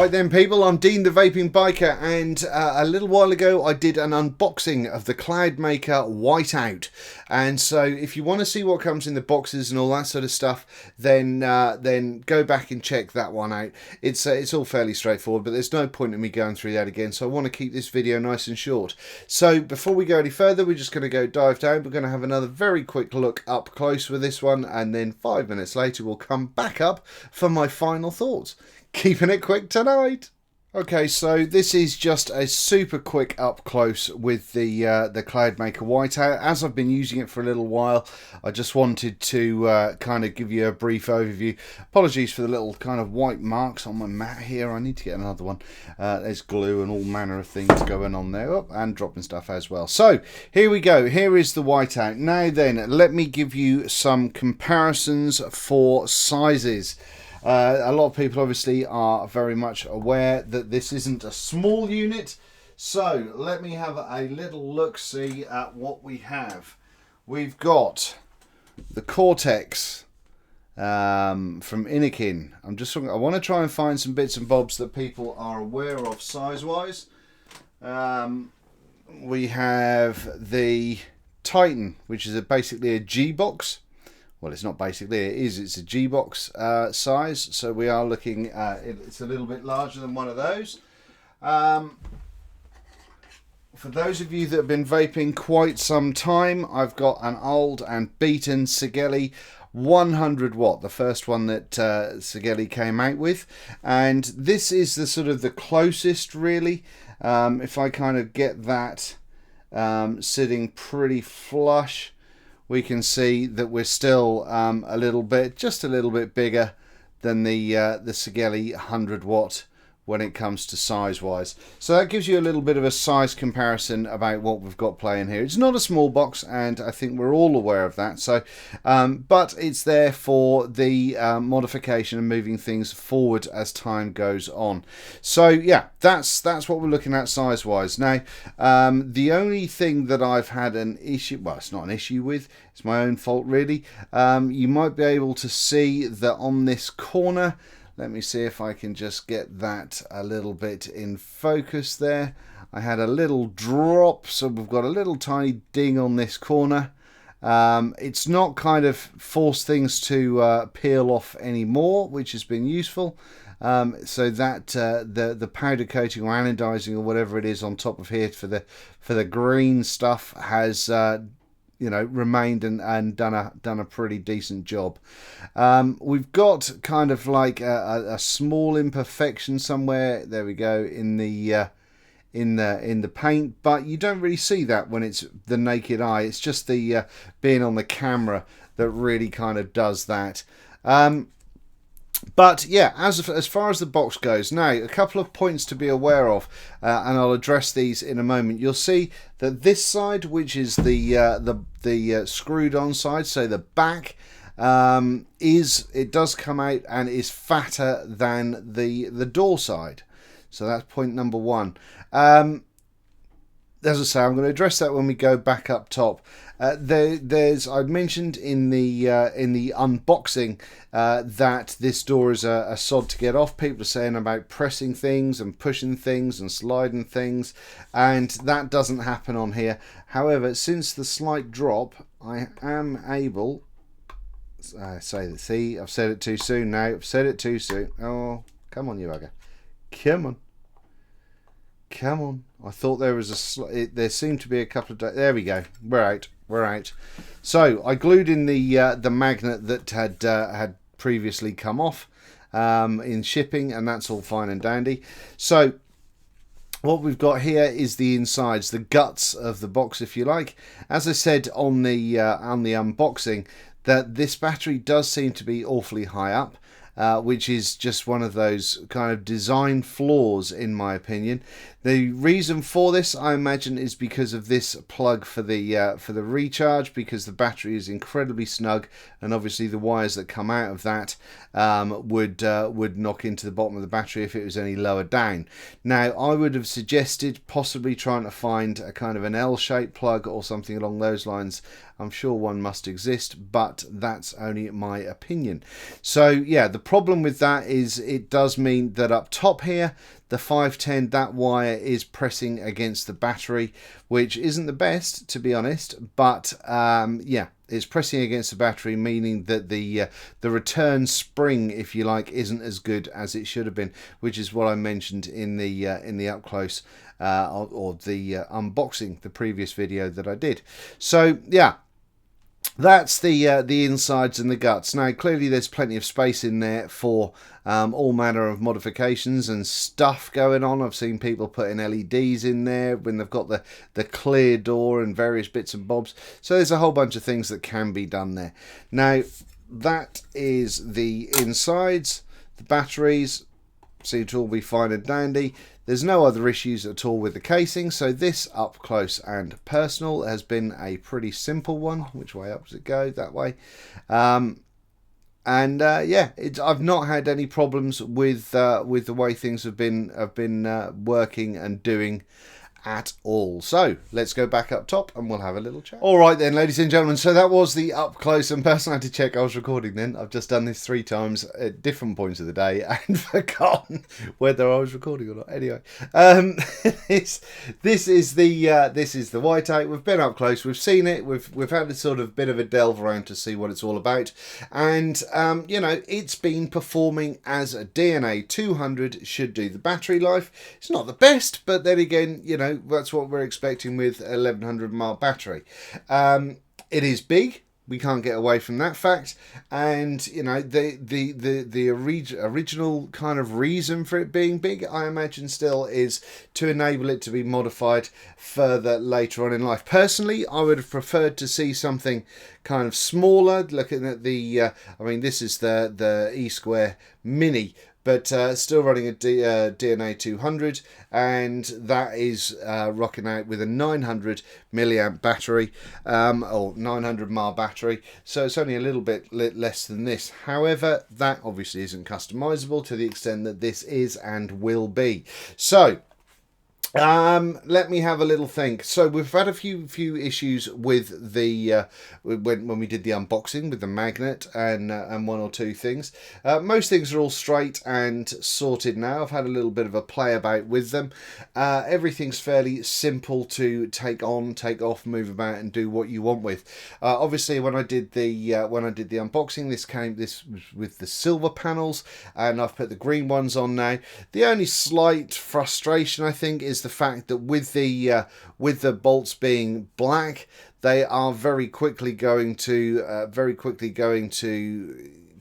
Right then people, I'm Dean the Vaping Biker, and a little while ago I did an unboxing of the CloudMaker Whiteout, and so if you want to see what comes in the boxes and all that sort of stuff, then go back and check that one out. It's all fairly straightforward, but there's no point in me going through that again, so I want to keep this video nice and short. So before we go any further, we're just going to go dive down. We're going to have another very quick look up close with this one, and then 5 minutes later we'll come back up for my final thoughts. Keeping it quick tonight. Okay, so this is just a super quick up close with the CloudMaker Whiteout. As I've been using it for a little while, I just wanted to kind of give you a brief overview. Apologies for the little kind of white marks on my mat here. I need to get another one. There's glue and all manner of things going on there. Oh, and dropping stuff as well. So here we go. Here is the Whiteout. Now then, let me give you some comparisons for sizes. A lot of people obviously are very much aware that this isn't a small unit, so let me have a little look-see at what we have. We've got the Cortex from Inikin. I want to try and find some bits and bobs that people are aware of size-wise. We have the Titan, which is basically a G-box. Well, it's not basically, it is. It's a G-box size, so we are looking at it's a little bit larger than one of those. For those of you that have been vaping quite some time, I've got an old and beaten Sigeli 100 watt, the first one that Sigeli came out with, and this is the sort of the closest really. If I kind of get that sitting pretty flush, we can see that we're still just a little bit bigger than the Sigeli 100 watt when it comes to size wise. So that gives you a little bit of a size comparison about what we've got playing here. It's not a small box, and I think we're all aware of that. So, but it's there for the modification and moving things forward as time goes on. So yeah, that's what we're looking at size wise. Now, the only thing that I've had an issue, well, it's not an issue with, it's my own fault really. You might be able to see that on this corner. Let me see if I can just get that a little bit in focus there. I had a little drop, so we've got a little tiny ding on this corner. It's not kind of forced things to peel off anymore, which has been useful. So that the powder coating or anodizing or whatever it is on top of here for the green stuff has you know, remained and done a pretty decent job. We've got kind of like a small imperfection somewhere. There we go in the paint, but you don't really see that when it's the naked eye. It's just the being on the camera that really kind of does that. But yeah, as far as the box goes, now a couple of points to be aware of, and I'll address these in a moment. You'll see that this side, which is the screwed on side, so the back, it does come out and is fatter than the door side. So that's point number one. As I say, I'm going to address that when we go back up top. I'd mentioned in the unboxing that this door is a sod to get off. People are saying about pressing things and pushing things and sliding things, and that doesn't happen on here. However, since the slight drop, I am able. See, I've said it too soon now. I've said it too soon. Oh, come on, you bugger. Come on. Come on. I thought there was there seemed to be a couple of... There we go. We're out. We're out. So I glued in the magnet that had previously come off in shipping, and that's all fine and dandy. So what we've got here is the insides, the guts of the box, if you like. As I said on the unboxing, that this battery does seem to be awfully high up. Which is just one of those kind of design flaws in my opinion. The reason for this, I imagine, is because of this plug for the recharge, because the battery is incredibly snug, and obviously the wires that come out of that would knock into the bottom of the battery if it was any lower down. Now, I would have suggested possibly trying to find a kind of an L-shaped plug or something along those lines. I'm sure one must exist, but that's only my opinion. So yeah, the problem with that is it does mean that up top here, the 510, that wire is pressing against the battery, which isn't the best, to be honest, but yeah, it's pressing against the battery, meaning that the return spring, if you like, isn't as good as it should have been, which is what I mentioned in the up close or the unboxing, the previous video that I did. So yeah, that's the insides and the guts. Now clearly there's plenty of space in there for all manner of modifications and stuff going on. I've seen people putting LEDs in there when they've got the clear door and various bits and bobs. So there's a whole bunch of things that can be done there. Now that is the insides. The batteries seem to all be fine and dandy. There's no other issues at all with the casing, so this up close and personal has been a pretty simple one. Which way up does it go? That way. Yeah, I've not had any problems with the way things have been working and doing at all. So let's go back up top and we'll have a little chat. All right then, ladies and gentlemen, so that was the up close and personal. I had to check I was recording then. I've just done this 3 times at different points of the day and forgotten whether I was recording or not. Anyway, this is the Whiteout. We've been up close, we've seen it, we've had a sort of bit of a delve around to see what it's all about, and you know, it's been performing as a DNA 200 should do. The battery life, it's not the best, but then again, you know, that's what we're expecting with 1100 mAh battery. It is big, we can't get away from that fact, and you know, the original kind of reason for it being big, I imagine still, is to enable it to be modified further later on in life. Personally, I would have preferred to see something kind of smaller, looking at the I mean, this is the E Square Mini, but still running a DNA 200, and that is rocking out with a 900 milliamp battery, or 900 mAh battery, so it's only a little bit less than this. However, that obviously isn't customizable to the extent that this is and will be. So let me have a little think. So we've had a few issues with the when we did the unboxing with the magnet and one or two things. Most things are all straight and sorted now. I've had a little bit of a play about with them. Everything's fairly simple to take on, take off, move about, and do what you want with. Obviously, when I did the unboxing, this was with the silver panels, and I've put the green ones on now. The only slight frustration, I think, is the fact that with the bolts being black, they are very quickly going to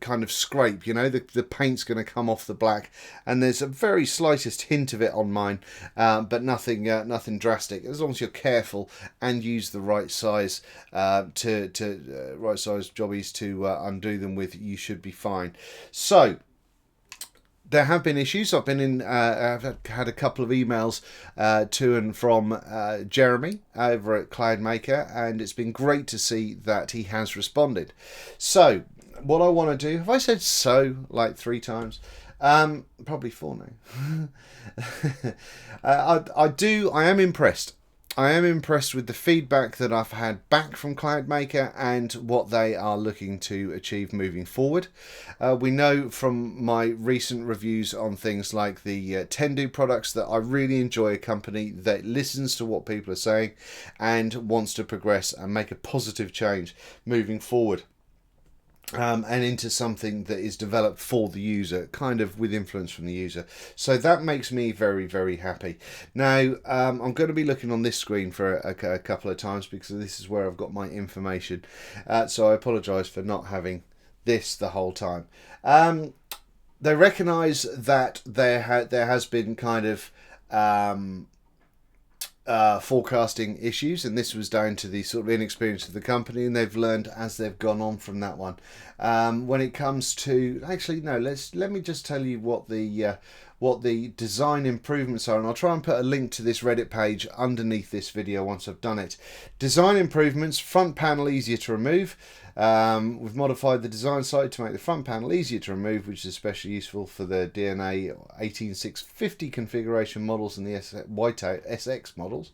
kind of scrape. You know, the paint's going to come off the black, and there's a very slightest hint of it on mine, but nothing drastic. As long as you're careful and use the right size right size jobbies to undo them with, you should be fine. So there have been issues. I've had a couple of emails to and from Jeremy over at CloudMaker, and it's been great to see that he has responded. So what I want to do, have I said so like 3 times? Probably 4 now. I am impressed. I am impressed with the feedback that I've had back from CloudMaker and what they are looking to achieve moving forward. We know from my recent reviews on things like the Tendu products that I really enjoy a company that listens to what people are saying and wants to progress and make a positive change moving forward. And into something that is developed for the user, kind of with influence from the user. So that makes me very, very happy. Now, I'm going to be looking on this screen for a couple of times because this is where I've got my information. So I apologise for not having this the whole time. They recognise that there has been kind of forecasting issues, and this was down to the sort of inexperience of the company, and they've learned as they've gone on from that one. When it comes to, actually no, let me just tell you what the what the design improvements are, and I'll try and put a link to this Reddit page underneath this video once I've done it. Design improvements: front panel easier to remove. We've modified the design side to make the front panel easier to remove, which is especially useful for the DNA 18650 configuration models and the Whiteout SX models.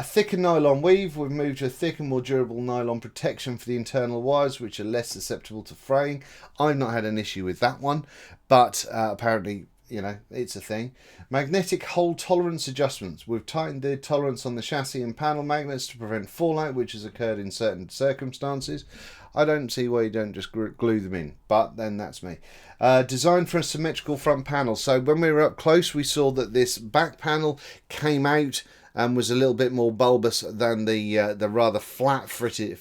Thicker nylon weave: we've moved to a thicker, more durable nylon protection for the internal wires, which are less susceptible to fraying. I've not had an issue with that one, but apparently, you know, it's a thing. Magnetic hole tolerance adjustments: we've tightened the tolerance on the chassis and panel magnets to prevent fallout, which has occurred in certain circumstances. I don't see why you don't just glue them in, but then that's me. Designed for a symmetrical front panel. So when we were up close, we saw that this back panel came out and was a little bit more bulbous than the rather flat fitted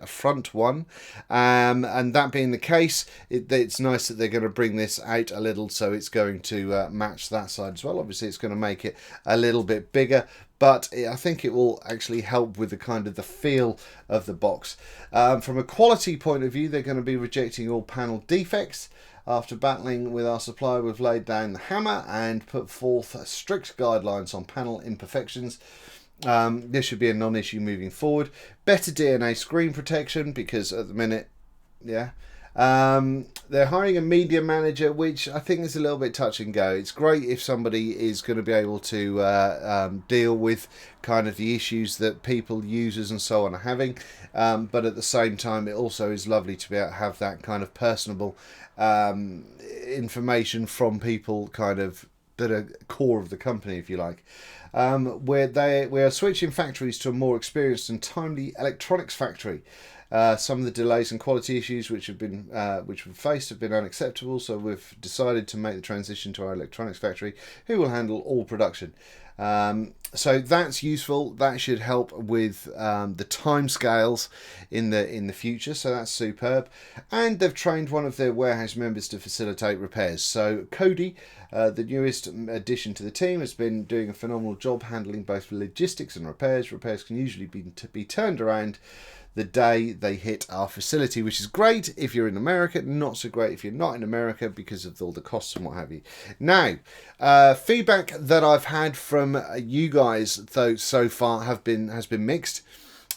front one, and that being the case, it's nice that they're going to bring this out a little, so it's going to match that side as well. Obviously it's going to make it a little bit bigger, but I think it will actually help with the kind of the feel of the box. From a quality point of view, they're going to be rejecting all panel defects. After battling with our supplier, we've laid down the hammer and put forth strict guidelines on panel imperfections. This should be a non-issue moving forward. Better DNA screen protection, because at the minute, yeah. They're hiring a media manager, which I think is a little bit touch and go. It's great if somebody is going to be able to deal with kind of the issues that people, users and so on are having, but at the same time it also is lovely to be able to have that kind of personable information from people kind of that are core of the company, if you like. We are switching factories to a more experienced and timely electronics factory. Some of the delays and quality issues which we've faced have been unacceptable, so we've decided to make the transition to our electronics factory, who will handle all production. So that's useful. That should help with the timescales in the future. So that's superb. And they've trained one of their warehouse members to facilitate repairs. So Cody, the newest addition to the team, has been doing a phenomenal job handling both logistics and repairs. Repairs can usually be turned around the day they hit our facility, which is great if you're in America, not so great if you're not in America because of all the costs and what have you. Now, feedback that I've had from you guys though so far has been mixed.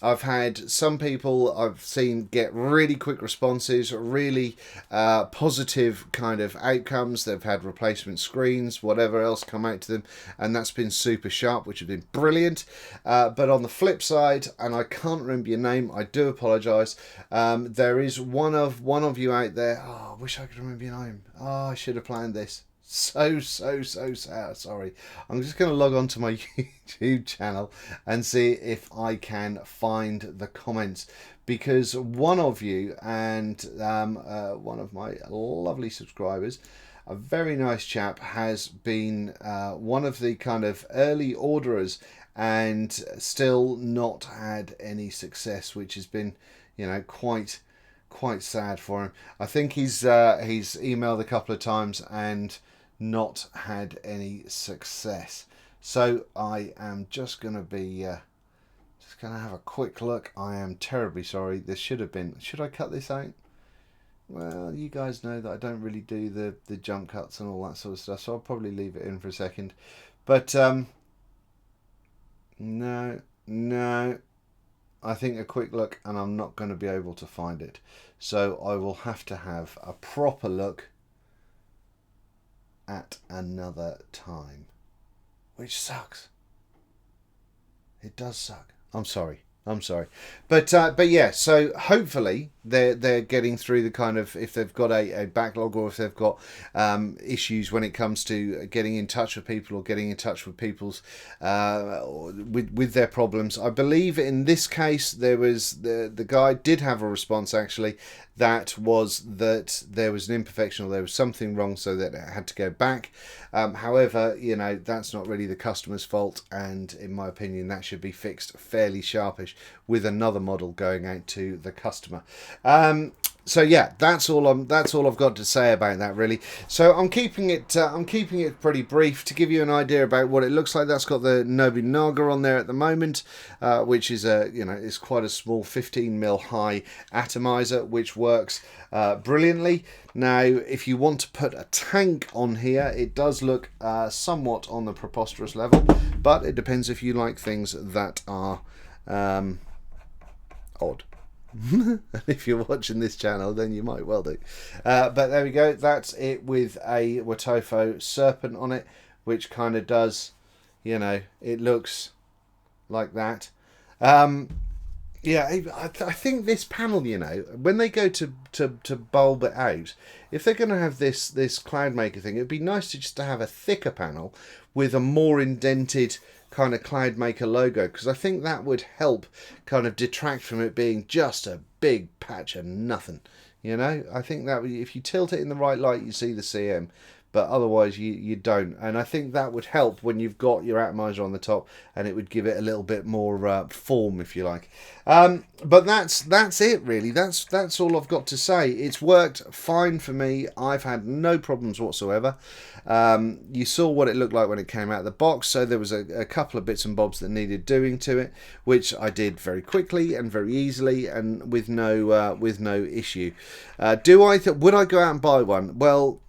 I've had some people I've seen get really quick responses, really positive kind of outcomes. They've had replacement screens, whatever else come out to them, and that's been super sharp, which has been brilliant. But on the flip side, and I can't remember your name, I do apologise. There is one of you out there. Oh, I wish I could remember your name. Oh, I should have planned this. So sorry. I'm just going to log on to my YouTube channel and see if I can find the comments, because one of you and one of my lovely subscribers, a very nice chap, has been one of the kind of early orderers and still not had any success, which has been, you know, quite sad for him. I think he's emailed a couple of times and not had any success. So I am just going to be just going to have a quick look. I am terribly sorry. This should have been, should I cut this out? Well, you guys know that I don't really do the jump cuts and all that sort of stuff, so I'll probably leave it in for a second. But no, I think a quick look and I'm not going to be able to find it, so I will have to have a proper look at another time, which sucks. It does suck. I'm sorry, but yeah, so hopefully they're getting through the kind of, if they've got a backlog, or if they've got issues when it comes to getting in touch with people, or getting in touch with people's with their problems. I believe in this case there was the guy did have a response actually, that was that there was an imperfection or there was something wrong, so that it had to go back. However, you know, that's not really the customer's fault, and in my opinion that should be fixed fairly sharpish with another model going out to the customer. So yeah, that's all I've got to say about that, really. So I'm keeping it pretty brief to give you an idea about what it looks like. That's got the Nobunaga on there at the moment, which is it's quite a small 15mm high atomizer, which works brilliantly. Now, if you want to put a tank on here, it does look somewhat on the preposterous level, but it depends if you like things that are odd. If you're watching this channel, then you might well do. But there we go. That's it with a Watofo serpent on it, which kind of does, it looks like that. Yeah, I think this panel, when they go to bulb it out, if they're going to have this CloudMaker thing, it'd be nice to just to have a thicker panel with a more indented kind of CloudMaker logo, because I think that would help kind of detract from it being just a big patch of nothing. I think that if you tilt it in the right light, you see the CM, but otherwise you don't. And I think that would help when you've got your atomizer on the top, and it would give it a little bit more form, if you like. But that's it, really. That's all I've got to say. It's worked fine for me. I've had no problems whatsoever. You saw what it looked like when it came out of the box, so there was a couple of bits and bobs that needed doing to it, which I did very quickly and very easily and with no issue. Would I go out and buy one? Well,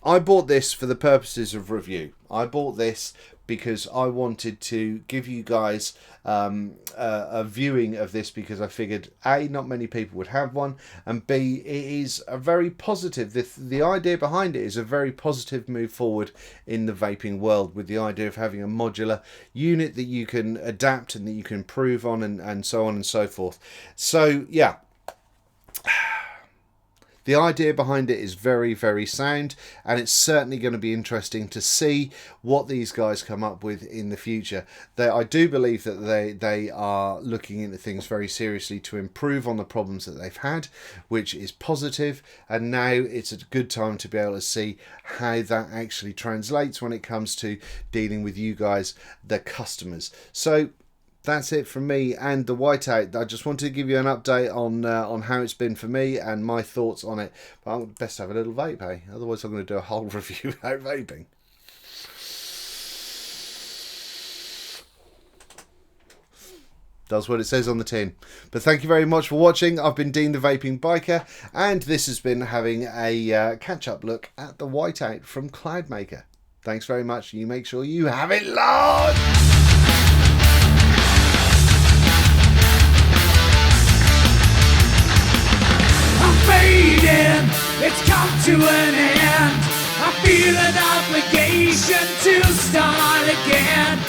I bought this for the purposes of review. I bought this because I wanted to give you guys a viewing of this, because I figured A, not many people would have one, and B, it is a very positive, the idea behind it is a very positive move forward in the vaping world, with the idea of having a modular unit that you can adapt and that you can improve on, and so on and so forth. So yeah, the idea behind it is very, very sound, and it's certainly going to be interesting to see what these guys come up with in the future. I do believe that they are looking into things very seriously to improve on the problems that they've had, which is positive, and now it's a good time to be able to see how that actually translates when it comes to dealing with you guys, the customers. So that's it from me and the Whiteout. I just wanted to give you an update on how it's been for me and my thoughts on it. But I'm best to have a little vape, eh? Otherwise I'm going to do a whole review about vaping. Does what it says on the tin. But thank you very much for watching. I've been Dean the Vaping Biker, and this has been having a catch-up look at the Whiteout from CloudMaker. Thanks very much. You make sure you have it large. It's come to an end. I feel an obligation to start again.